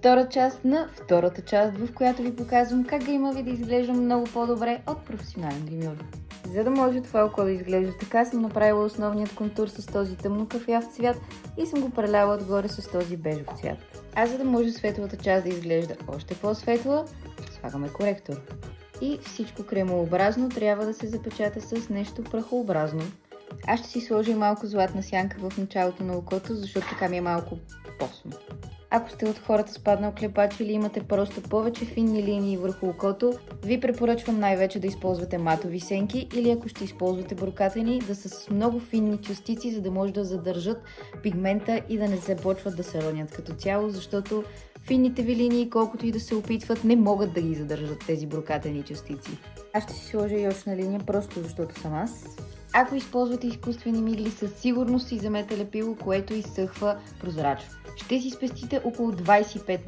втора част на втората част, в която ви показвам как грима ви да изглежда много по-добре от професионален гримьор. За да може това око да изглежда така, съм направила основният контур с този тъмно кафяв цвят и съм го преляла отгоре с този бежов цвят. А за да може светлата част да изглежда още по-светла, слагаме коректор. И всичко кремообразно трябва да се запечата с нещо прахообразно. Аз ще си сложа и малко златна сянка в началото на окото, защото така ми е малко посно. Ако сте от хората с паднал клепач или имате просто повече финни линии върху окото, ви препоръчвам най-вече да използвате матови сенки или ако ще използвате брокатени, да са с много финни частици, за да може да задържат пигмента и да не започват да се ронят като цяло, защото финните ви линии, колкото и да се опитват, не могат да ги задържат тези брокатени частици. Аз ще си сложа и очна линия, просто защото съм аз. Ако използвате изкуствени мигли, със сигурност си вземете лепило, което изсъхва прозрачно. Ще си спестите около 25